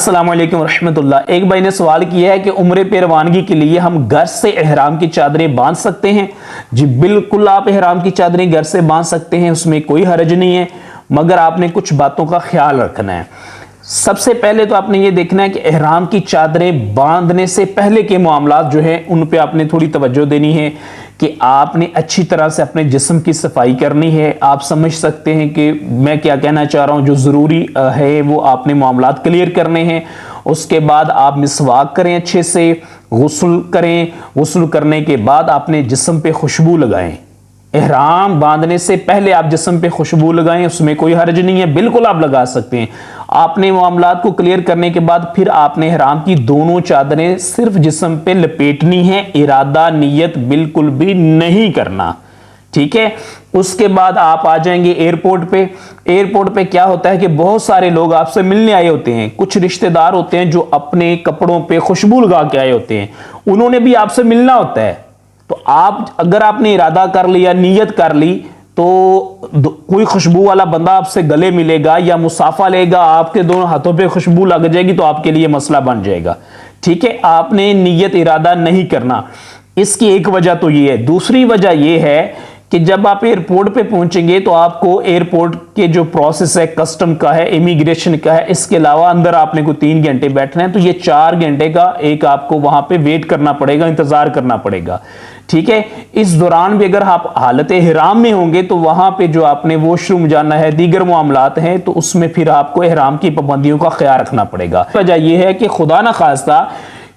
السلام علیکم ورحمۃ اللہ۔ ایک بھائی نے سوال کیا ہے کہ عمرے پہ روانگی کے لیے ہم گھر سے احرام کی چادریں باندھ سکتے ہیں؟ جی بالکل، آپ احرام کی چادریں گھر سے باندھ سکتے ہیں، اس میں کوئی حرج نہیں ہے، مگر آپ نے کچھ باتوں کا خیال رکھنا ہے۔ سب سے پہلے تو آپ نے یہ دیکھنا ہے کہ احرام کی چادریں باندھنے سے پہلے کے معاملات جو ہیں ان پہ آپ نے تھوڑی توجہ دینی ہے کہ آپ نے اچھی طرح سے اپنے جسم کی صفائی کرنی ہے۔ آپ سمجھ سکتے ہیں کہ میں کیا کہنا چاہ رہا ہوں، جو ضروری ہے وہ آپ نے معاملات کلیئر کرنے ہیں۔ اس کے بعد آپ مسواک کریں، اچھے سے غسل کریں، غسل کرنے کے بعد آپ نے جسم پہ خوشبو لگائیں۔ احرام باندھنے سے پہلے آپ جسم پہ خوشبو لگائیں، اس میں کوئی حرج نہیں ہے، بالکل آپ لگا سکتے ہیں۔ آپ نے معاملات کو کلیئر کرنے کے بعد پھر آپ نے احرام کی دونوں چادریں صرف جسم پہ لپیٹنی ہیں، ارادہ نیت بالکل بھی نہیں کرنا، ٹھیک ہے؟ اس کے بعد آپ آ جائیں گے ایئرپورٹ پہ۔ ایئرپورٹ پہ کیا ہوتا ہے کہ بہت سارے لوگ آپ سے ملنے آئے ہوتے ہیں، کچھ رشتہ دار ہوتے ہیں جو اپنے کپڑوں پہ خوشبو لگا کے آئے ہوتے ہیں، انہوں نے بھی آپ سے ملنا ہوتا ہے۔ تو اگر آپ نے ارادہ کر لیا، نیت کر لی، تو کوئی خوشبو والا بندہ آپ سے گلے ملے گا یا مصافحہ لے گا، آپ کے دونوں ہاتھوں پہ خوشبو لگ جائے گی تو آپ کے لیے مسئلہ بن جائے گا، ٹھیک ہے؟ آپ نے نیت ارادہ نہیں کرنا۔ اس کی ایک وجہ تو یہ ہے۔ دوسری وجہ یہ ہے کہ جب آپ ایئرپورٹ پہ پہنچیں گے تو آپ کو ایئرپورٹ کے جو پروسیس ہے، کسٹم کا ہے، امیگریشن کا ہے، اس کے علاوہ اندر آپ نے کوئی 3 گھنٹے بیٹھنا ہے، تو یہ 4 گھنٹے کا ایک آپ کو وہاں پہ ویٹ کرنا پڑے گا، انتظار کرنا پڑے گا، ٹھیک ہے؟ اس دوران بھی اگر آپ حالت احرام میں ہوں گے تو وہاں پہ جو آپ نے واش روم جانا ہے، دیگر معاملات ہیں، تو اس میں پھر آپ کو احرام کی پابندیوں کا خیال رکھنا پڑے گا۔ وجہ یہ ہے کہ خدا نہ خواستہ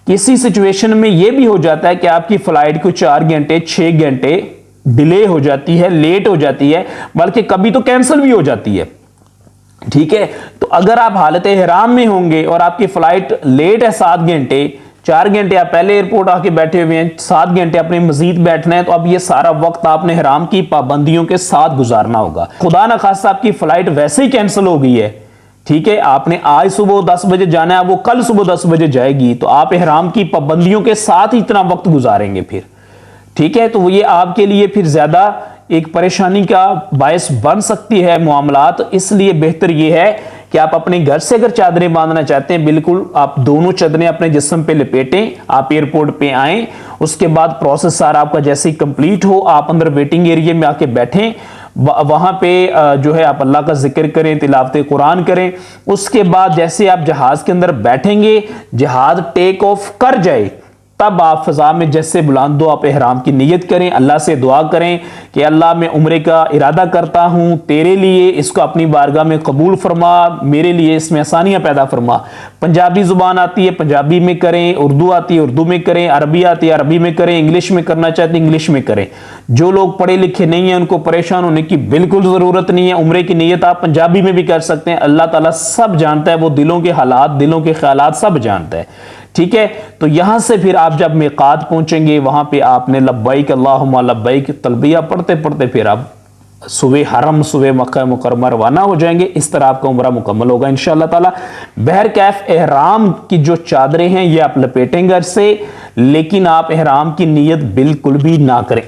کسی سچویشن میں یہ بھی ہو جاتا ہے کہ آپ کی فلائٹ کو 4 گھنٹے 6 گھنٹے ڈیلے ہو جاتی ہے، لیٹ ہو جاتی ہے، بلکہ کبھی تو کینسل بھی ہو جاتی ہے، ٹھیک ہے؟ تو اگر آپ حالت احرام میں ہوں گے اور آپ کی فلائٹ لیٹ ہے 7 گھنٹے، 4 گھنٹے آپ پہلے ایئرپورٹ آ کے بیٹھے ہوئے ہیں، 7 گھنٹے اپنے مزید بیٹھنا ہے، تو اب یہ سارا وقت آپ نے احرام کی پابندیوں کے ساتھ گزارنا ہوگا۔ خدا نہ خواستہ آپ کی فلائٹ ویسے ہی کینسل ہو گئی ہے، ٹھیک ہے؟ آپ نے آج صبح 10 بجے جانا ہے، وہ کل صبح 10 بجے جائے گی، تو آپ احرام کی پابندیوں کے ساتھ ہی اتنا وقت گزاریں گے پھر، ٹھیک ہے؟ تو یہ آپ کے لیے پھر زیادہ ایک پریشانی کا باعث بن سکتی ہے معاملات۔ اس لیے بہتر یہ ہے کہ آپ اپنے گھر سے اگر چادریں باندھنا چاہتے ہیں، بالکل آپ دونوں چادریں اپنے جسم پہ لپیٹیں، آپ ایئرپورٹ پہ آئیں، اس کے بعد پروسیس سارا آپ کا جیسے ہی کمپلیٹ ہو، آپ اندر ویٹنگ ایریا میں آ کے بیٹھیں، وہاں پہ جو ہے آپ اللہ کا ذکر کریں، تلاوت قرآن کریں۔ اس کے بعد جیسے آپ جہاز کے اندر بیٹھیں گے، جہاز ٹیک آف کر جائے، تب آپ فضا میں جیسے بلند ہو آپ احرام کی نیت کریں، اللہ سے دعا کریں کہ اللہ میں عمرے کا ارادہ کرتا ہوں تیرے لیے، اس کو اپنی بارگاہ میں قبول فرما، میرے لیے اس میں آسانیاں پیدا فرما۔ پنجابی زبان آتی ہے پنجابی میں کریں، اردو آتی ہے اردو میں کریں، عربی آتی ہے عربی میں کریں، انگلش میں کرنا چاہتے ہیں انگلش میں کریں۔ جو لوگ پڑھے لکھے نہیں ہیں ان کو پریشان ہونے کی بالکل ضرورت نہیں ہے، عمرے کی نیت آپ پنجابی میں بھی کر سکتے ہیں، اللہ تعالیٰ سب جانتا ہے، وہ دلوں کے حالات، دلوں کے خیالات سب جانتا ہے، ٹھیک ہے؟ تو یہاں سے پھر آپ جب میقات پہنچیں گے، وہاں پہ آپ نے لبیک اللہم لبیک تلبیہ پڑھتے پڑھتے پھر آپ صبح حرم، صبح مکہ مکرمہ روانہ ہو جائیں گے۔ اس طرح آپ کا عمرہ مکمل ہوگا انشاءاللہ تعالی۔ بہرکیف احرام کی جو چادریں ہیں یہ آپ لپیٹیں گھر سے، لیکن آپ احرام کی نیت بالکل بھی نہ کریں۔